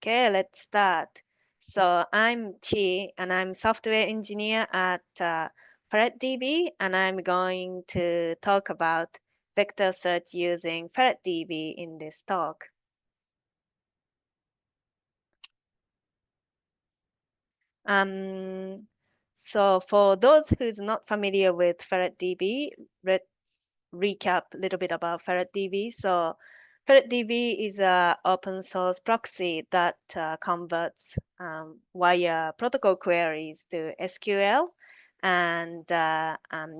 Okay, let's start. So I'm Chi, and I'm software engineer at FerretDB, and I'm going to talk about vector search using FerretDB in this talk. Um, so for those who's not familiar with FerretDB, let's recap a little bit about FerretDB. So FerretDB is a open source proxy that converts via protocol queries to SQL and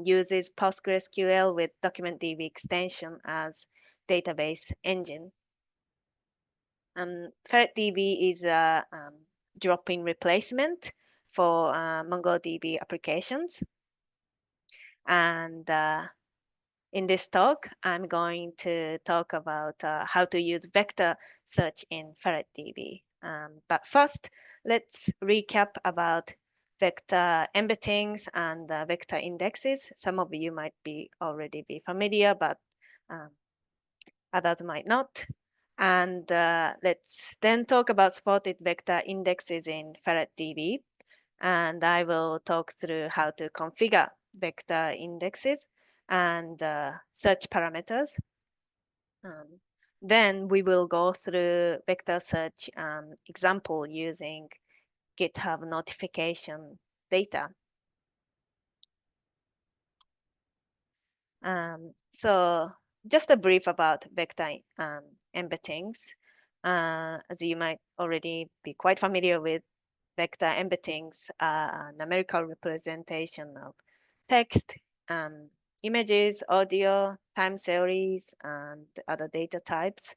uses PostgreSQL with DocumentDB extension as database engine. FerretDB is a drop-in replacement for MongoDB applications. And in this talk, I'm going to talk about how to use vector search in FerretDB. But first, let's recap about vector embeddings and vector indexes. Some of you might be already be familiar, but um, others might not. And let's then talk about supported vector indexes in FerretDB. And I will talk through how to configure vector indexes and search parameters. Um, then we will go through vector search example using GitHub notification data. So just a brief about vector embeddings. As you might already be quite familiar with, vector embeddings are a numerical representation of text, images, audio, time series, and other data types.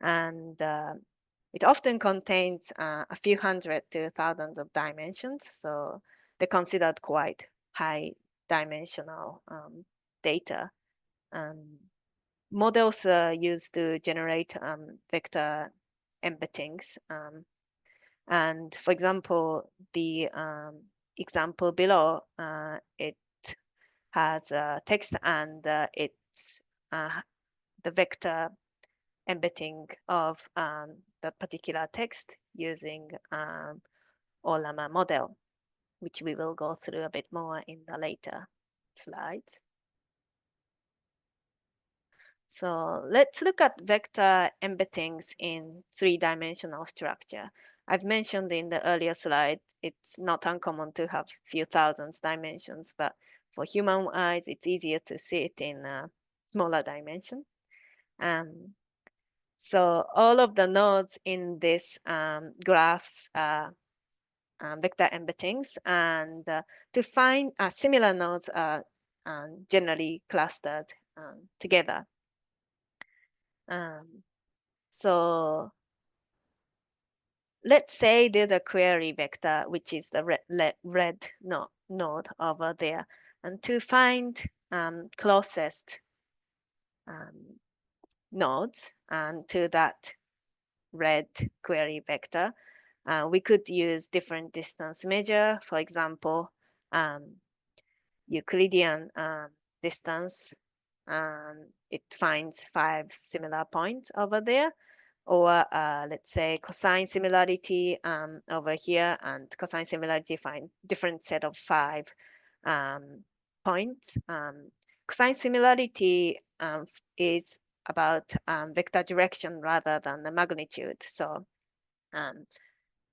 And it often contains a few hundred to thousands of dimensions, so they're considered quite high dimensional data. Models are used to generate vector embeddings. And for example, the example below, it has text and it's the vector embedding of that particular text using Olama model, which we will go through a bit more in the later slides. So let's look at vector embeddings in three-dimensional structure. I've mentioned in the earlier slide, it's not uncommon to have few thousands dimensions, but for human eyes, it's easier to see it in a smaller dimension. So all of the nodes in this graphs are vector embeddings, and to find similar nodes are generally clustered together. So let's say there's a query vector, which is the red node over there. And to find closest nodes and to that red query vector, we could use different distance measure. For example, Euclidean distance. It finds 5 similar points over there. Or let's say cosine similarity over here, and cosine similarity find different set of 5 points. Cosine similarity is about vector direction rather than the magnitude. So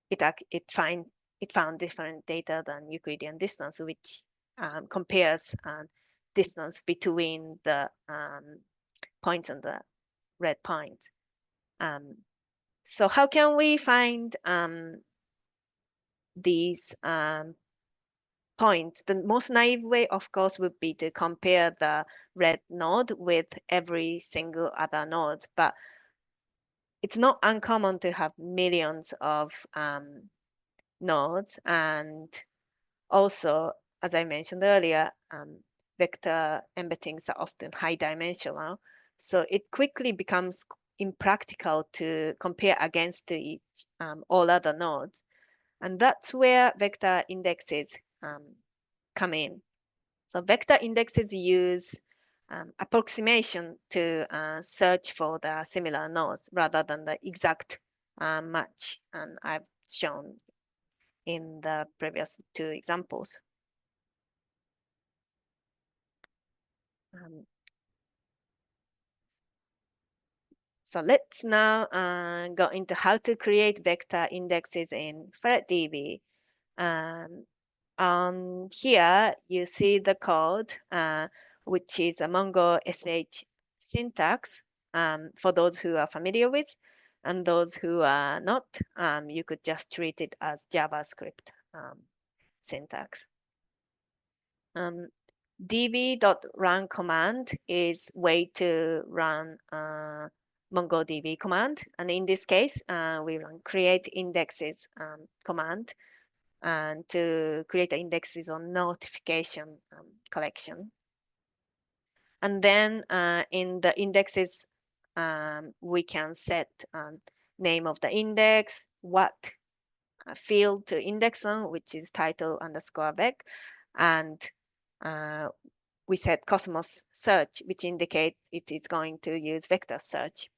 it found different data than Euclidean distance, which compares distance between the points and the red point. So how can we find these points? The most naive way, of course, would be to compare the red node with every single other node, but it's not uncommon to have millions of nodes. And also, as I mentioned earlier, vector embeddings are often high dimensional. So it quickly becomes impractical to compare against all other nodes. And that's where vector indexes come in. So vector indexes use approximation to search for the similar nodes rather than the exact match, and I've shown in the previous two examples. So let's now go into how to create vector indexes in FerretDB. Here you see the code, which is a Mongo SH syntax for those who are familiar with, and those who are not, you could just treat it as JavaScript syntax. db.run command is way to run MongoDB command, and in this case, we run create indexes command, and to create the indexes on notification collection. And then in the indexes, we can set name of the index, what field to index on, which is title underscore vec, and we set Cosmos search, which indicates it is going to use vector search.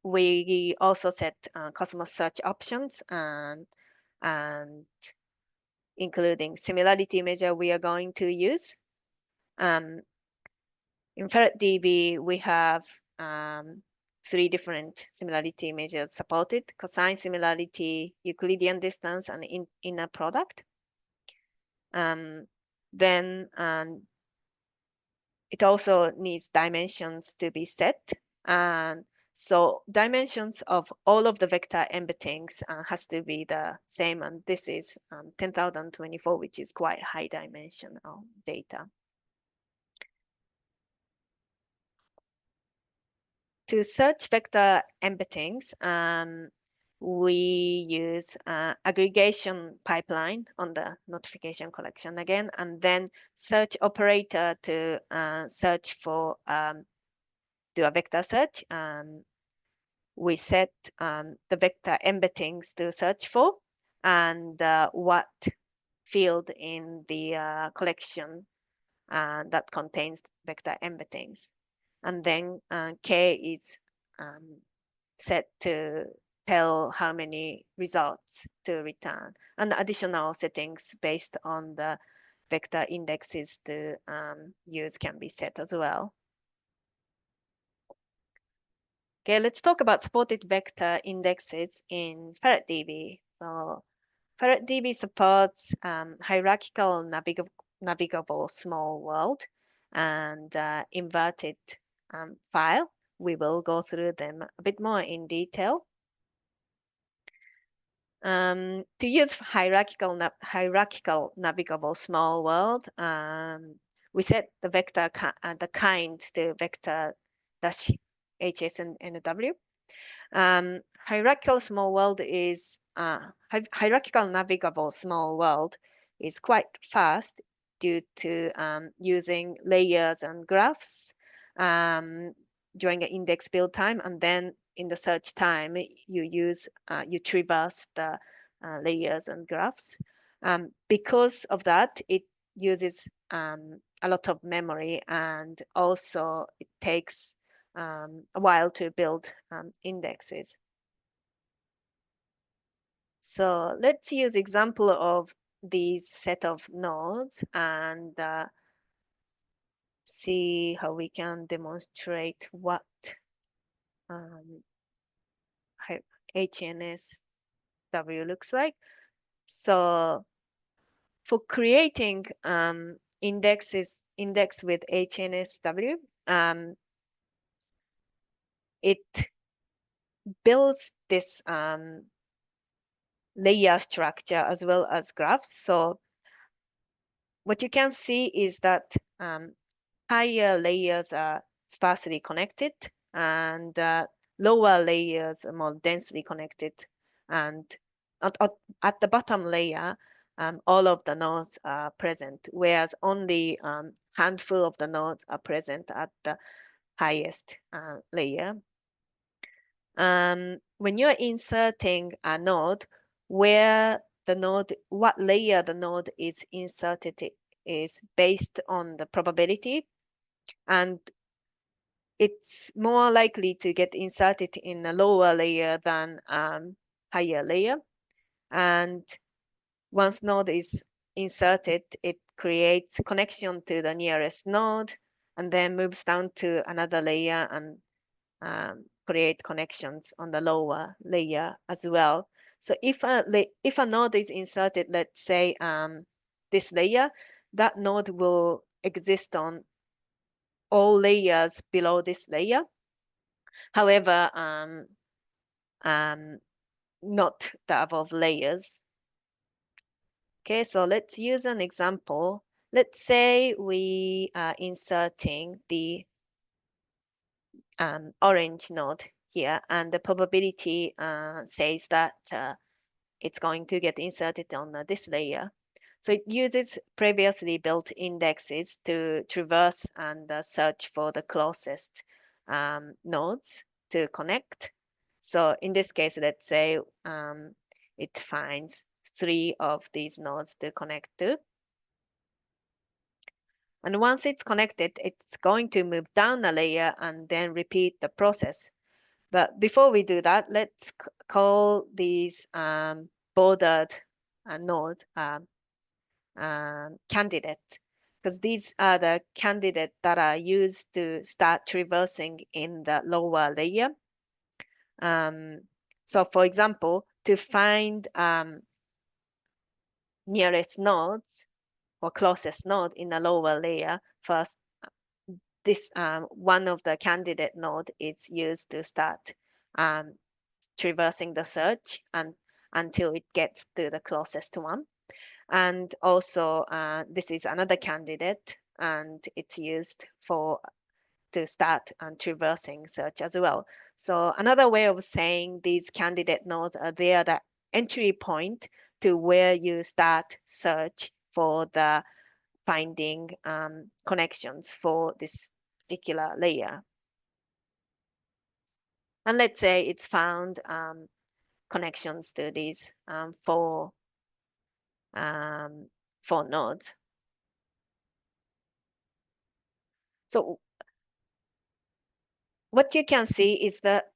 We also set Cosmos search options and including similarity measure we are going to use. In FerretDB, we have 3 different similarity measures supported: cosine similarity, Euclidean distance, and inner product. Then it also needs dimensions to be set. And so dimensions of all of the vector embeddings has to be the same. And this is 10,024, which is quite high dimension of data. To search vector embeddings, we use aggregation pipeline on the notification collection again, and then search operator to search for do a vector search. We set the vector embeddings to search for, and what field in the collection that contains vector embeddings. And then K is set to tell how many results to return, and additional settings based on the vector indexes to use can be set as well. Okay, let's talk about supported vector indexes in FerretDB. So FerretDB supports hierarchical navigable small world and inverted file. We will go through them a bit more in detail. To use hierarchical navigable small world, we set the vector the kind to vector dash HS and NW. Hierarchical small world is hierarchical navigable small world is quite fast due to using layers and graphs during the index build time, and then in the search time you traverse the layers and graphs. Because of that, it uses a lot of memory, and also it takes a while to build indexes. So let's use example of these set of nodes and see how we can demonstrate what HNSW looks like. So for creating index with HNSW, it builds this layer structure as well as graphs. So what you can see is that higher layers are sparsely connected, and lower layers are more densely connected. And at the bottom layer, all of the nodes are present, whereas only handful of the nodes are present at the highest layer. When you're inserting a node, what layer the node is inserted is based on the probability, and it's more likely to get inserted in a lower layer than higher layer. And once node is inserted, it creates connection to the nearest node and then moves down to another layer and create connections on the lower layer as well. So if a node is inserted, let's say this layer, that node will exist on all layers below this layer. However, um, not the above layers. Okay, so let's use an example. Let's say we are inserting the orange node here, and the probability says that it's going to get inserted on this layer. So it uses previously built indexes to traverse and search for the closest nodes to connect. So in this case, let's say it finds 3 of these nodes to connect to. And once it's connected, it's going to move down a layer and then repeat the process. But before we do that, let's call these bordered nodes candidates, because these are the candidates that are used to start traversing in the lower layer. So for example, to find nearest nodes or closest node in the lower layer, first this one of the candidate node is used to start um, traversing the search and until it gets to the closest one. And also, this is another candidate, and it's used for to start traversing search as well. So another way of saying these candidate nodes are they are the entry point to where you start search for the finding connections for this particular layer. And let's say it's found connections to these um, four nodes. So what you can see is that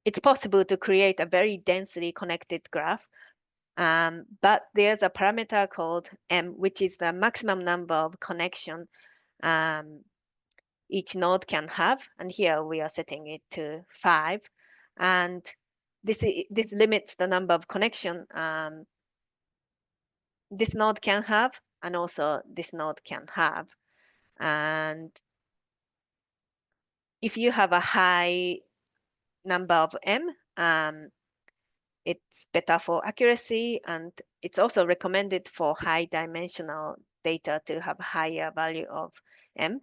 it's possible to create a very densely connected graph, but there's a parameter called M, which is the maximum number of connection each node can have. And here we are setting it to 5. And this limits the number of connection this node can have, and also this node can have. And if you have a high number of M, it's better for accuracy, and it's also recommended for high dimensional data to have higher value of M.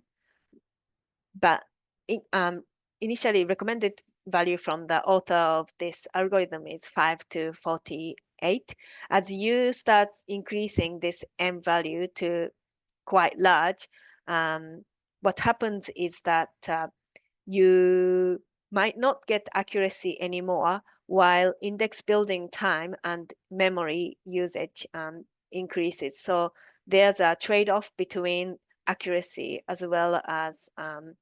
But initially recommended value from the author of this algorithm is 5 to 48. As you start increasing this M value to quite large, what happens is that you might not get accuracy anymore while index building time and memory usage increases. So there's a trade-off between accuracy as well as um,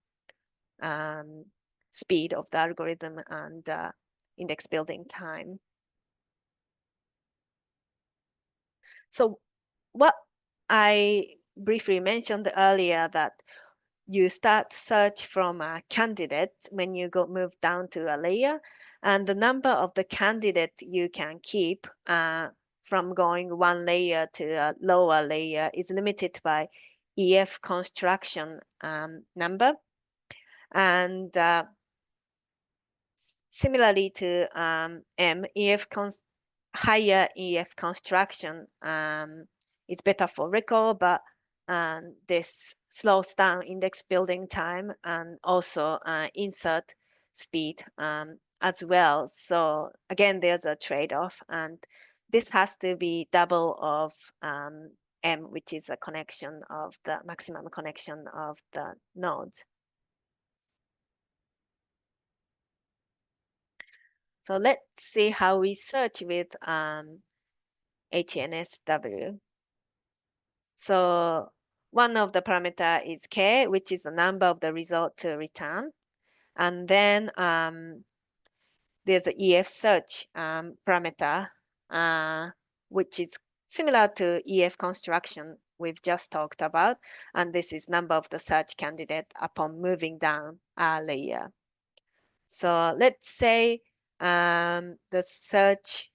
speed of the algorithm and index building time. So what I briefly mentioned earlier that you start search from a candidate when you move down to a layer, and the number of the candidate you can keep from going one layer to a lower layer is limited by EF construction number. And similarly to M, higher EF construction is better for record, but this slows down index building time and also insert speed as well. So again, there's a trade-off, and this has to be double of M, which is a connection of the maximum connection of the nodes. So let's see how we search with HNSW. So one of the parameter is k, which is the number of the result to return. And then there's a EF search parameter, which is similar to EF construction we've just talked about. And this is number of the search candidate upon moving down a layer. So let's say the search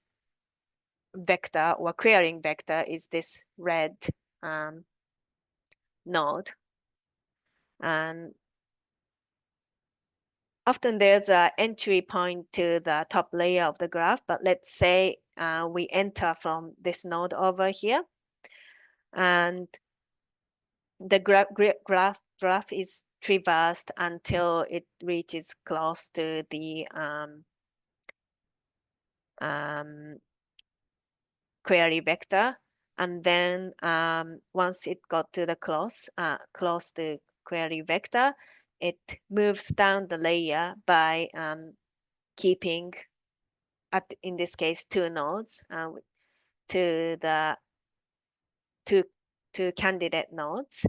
vector or querying vector is this red node. And often there's an entry point to the top layer of the graph, but let's say we enter from this node over here, and the graph is traversed until it reaches close to the query vector. And then once it got to the close to query vector, it moves down the layer by keeping, in this case, two nodes to the two candidate nodes.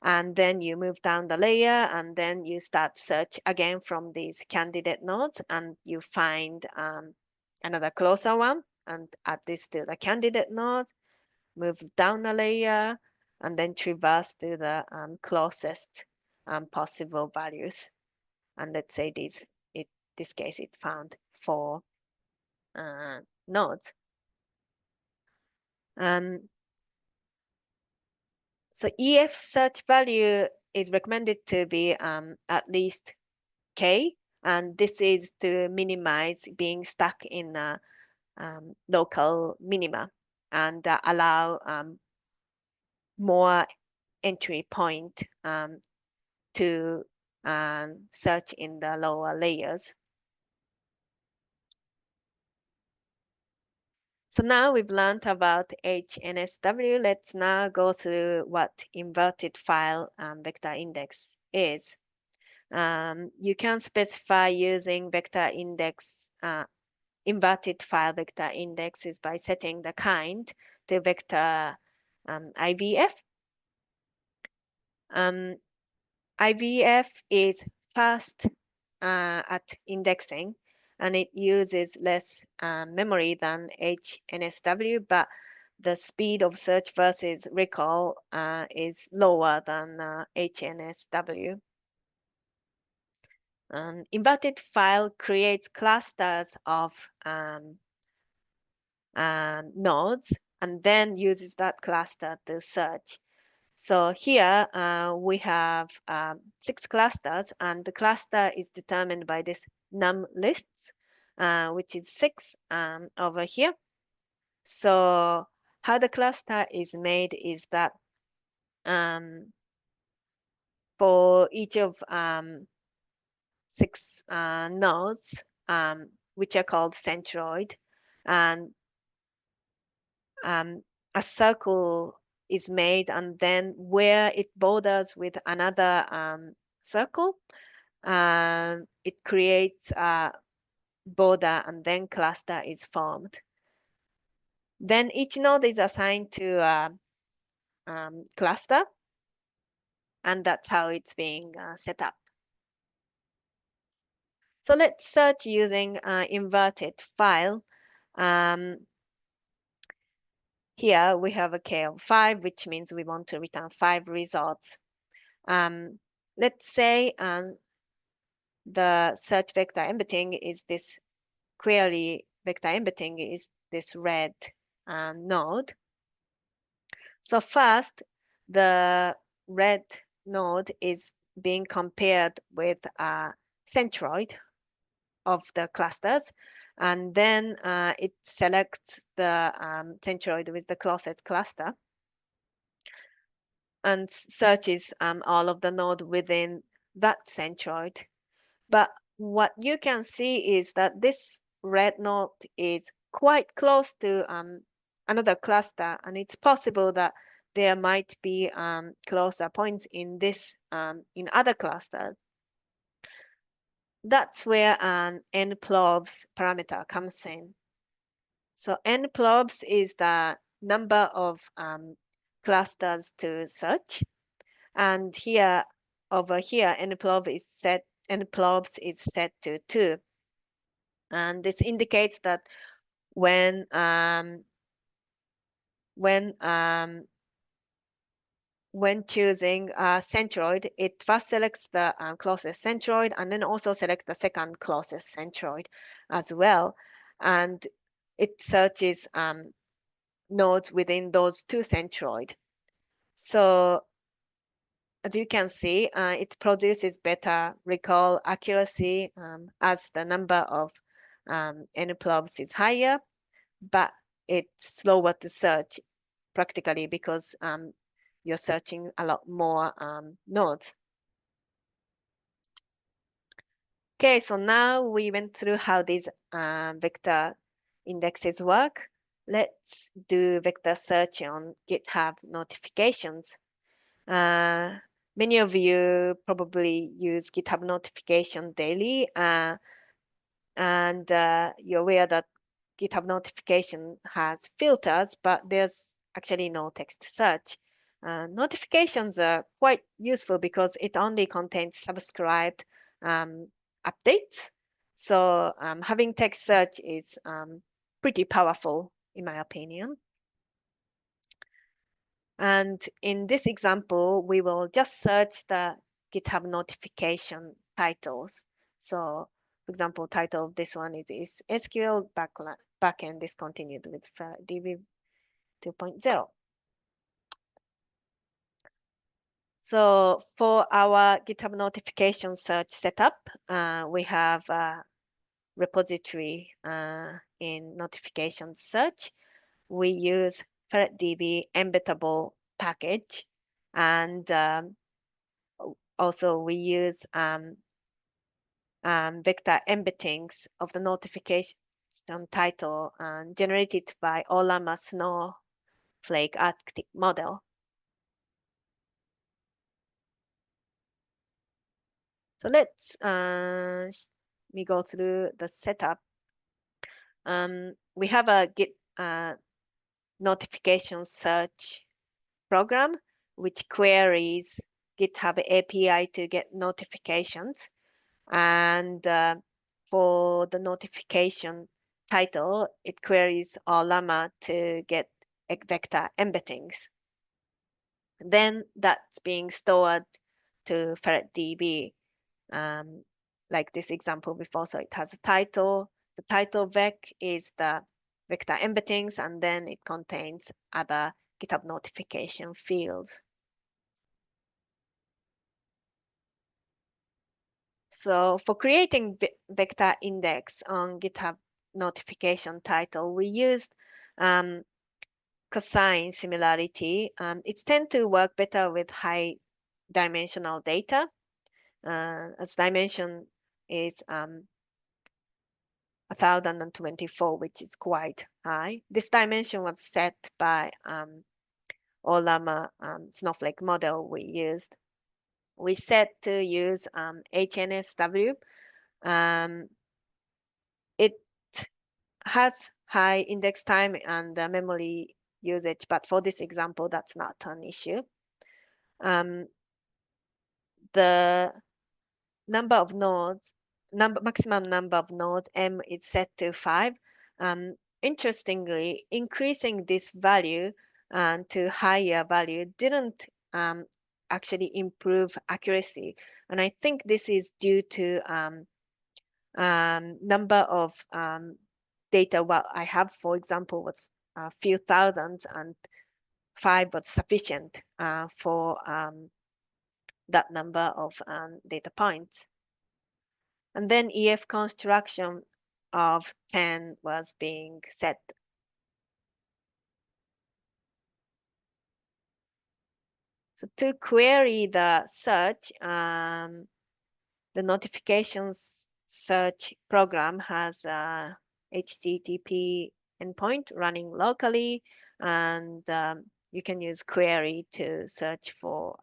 And then you move down the layer, and then you start search again from these candidate nodes, and you find another closer one, and add this to the candidate node, move down a layer, and then traverse to the closest possible values. And let's say this case it found 4 nodes. So EF search value is recommended to be at least K, and this is to minimize being stuck in a local minima and allow more entry point to search in the lower layers. So now we've learned about HNSW. Let's now go through what inverted file vector index is. You can specify using vector index, inverted file vector indexes by setting the kind to vector IVF. IVF is fast at indexing, and it uses less memory than HNSW, but the speed of search versus recall is lower than HNSW. Inverted file creates clusters of nodes and then uses that cluster to search. So here we have 6 clusters, and the cluster is determined by this num lists, which is 6 over here. So how the cluster is made is that for each of 6 nodes, which are called centroid, and a circle is made, and then where it borders with another circle, it creates a border, and then cluster is formed. Then each node is assigned to a cluster, and that's how it's being set up. So let's search using inverted file. Here we have a k of 5, which means we want to return 5 results. Let's say the search vector embedding is this query vector embedding is this red node. So first, the red node is being compared with a centroid of the clusters, and then it selects the centroid with the closest cluster and searches all of the node within that centroid. But what you can see is that this red node is quite close to another cluster, and it's possible that there might be closer points in this in other clusters. That's where an nplobs parameter comes in. So nplobs is the number of clusters to search, And here, over here, nplobs is set to 2. And this indicates that when um, when um, when choosing a centroid, it first selects the closest centroid and then also selects the second closest centroid as well. And it searches nodes within those two centroid. So as you can see, it produces better recall accuracy as the number of nplobs is higher, but it's slower to search practically because you're searching a lot more nodes. Okay, so now we went through how these vector indexes work. Let's do vector search on GitHub notifications. Uh, Many of you probably use GitHub notification daily, and you're aware that GitHub notification has filters, but there's actually no text search. Notifications are quite useful because it only contains subscribed um, updates. So having text search is pretty powerful, in my opinion. And in this example, we will just search the GitHub notification titles. So, for example, title of this one is SQL backend discontinued with FerretDB 2.0. So for our GitHub notification search setup, we have a repository in notification search. We use FerretDB embeddable package, and also we use vector embeddings of the notification title generated by Olama Snowflake Arctic model. So let's me go through the setup. We have a Git notification search program which queries GitHub API to get notifications. And for the notification title, it queries Llama to get vector embeddings. Then that's being stored to FerretDB, um, like this example before. So it has a title. The title vec is the vector embeddings, and then it contains other GitHub notification fields. So for creating vector index on GitHub notification title, we used cosine similarity. It's tend to work better with high dimensional data, as dimension is 1024, which is quite high. This dimension was set by Olama Snowflake model we used. We set to use HNSW. Um, it has high index time and memory usage, but for this example, that's not an issue. Um, the number of nodes, maximum number of nodes, M is set to 5. Interestingly, increasing this value to higher value didn't actually improve accuracy. And I think this is due to number of data what I have, for example, was a few thousands, and 5 was sufficient for that number of data points. And then EF construction of 10 was being set. So to query the search, the notifications search program has a HTTP endpoint running locally, and you can use query to search for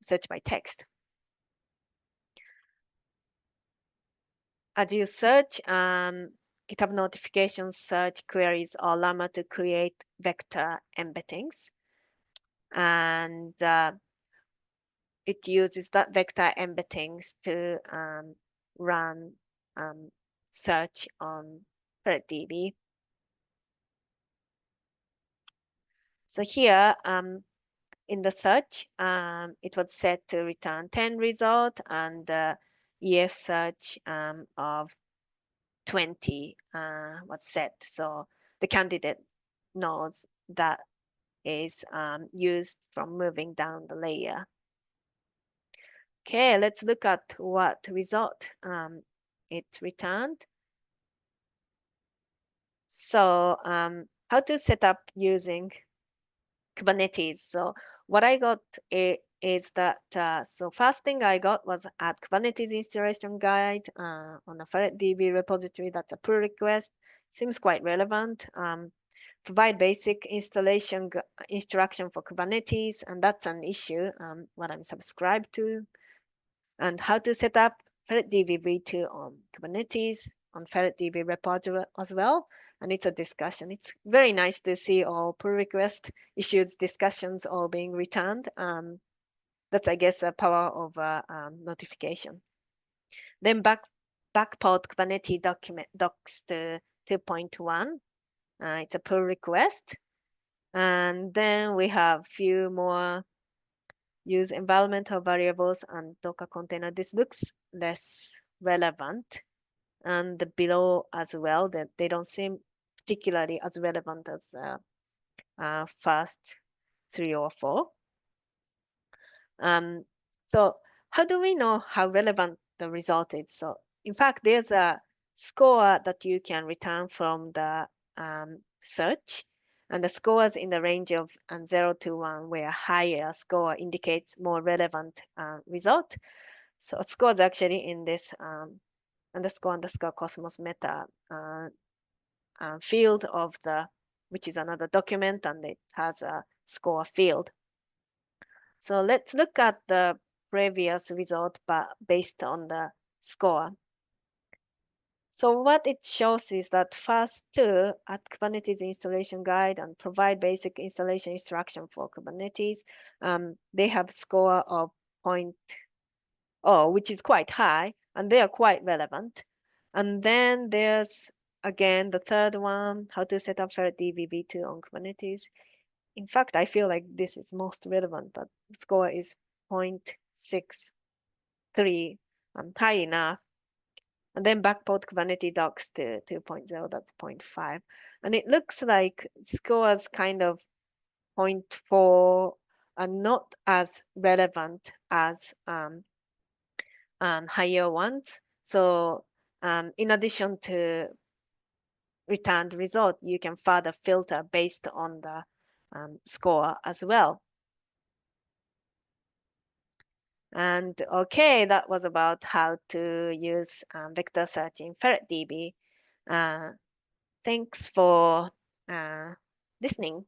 search by text. As you search, GitHub notifications search queries or Llama to create vector embeddings. and it uses that vector embeddings to run search on FerretDB. So here in the search, it was set to return 10 result, and the EF search of 20 was set. So the candidate knows that is used from moving down the layer. Okay, let's look at what result it returned. So how to set up using Kubernetes. So what I got is that, so first thing I got was add Kubernetes installation guide on a FerretDB repository. That's a pull request. Seems quite relevant. Provide basic installation instruction for Kubernetes, and that's an issue, what I'm subscribed to. And how to set up FerretDB v2 on Kubernetes, on FerretDB repository as well. And it's a discussion. It's very nice to see all pull request issues discussions all being returned. That's, I guess, a power of notification. Then backport Kubernetes docs to 2.1. It's a pull request. And then we have few more use environmental variables and Docker container. This looks less relevant. And the below as well, that they don't seem particularly as relevant as first 3 or 4. So how do we know how relevant the result is? So in fact, there's a score that you can return from the search, and the scores in the range of 0 to 1, where higher score indicates more relevant result. So scores actually in this underscore Cosmos meta field of the, which is another document, and it has a score field. So let's look at the previous result, but based on the score. So what it shows is that first two at Kubernetes installation guide and provide basic installation instruction for Kubernetes. They have score of 0.0, which is quite high, and they are quite relevant. And then there's again the third one, how to set up FerretDB v2 on Kubernetes. In fact, I feel like this is most relevant, but the score is 0.63, high enough. And then backport Kubernetes docs to 2.0, that's 0.5. And it looks like scores kind of 0.4 are not as relevant as higher ones. So in addition to returned result, you can further filter based on the score as well. And okay, that was about how to use vector search in FerretDB. Thanks for listening.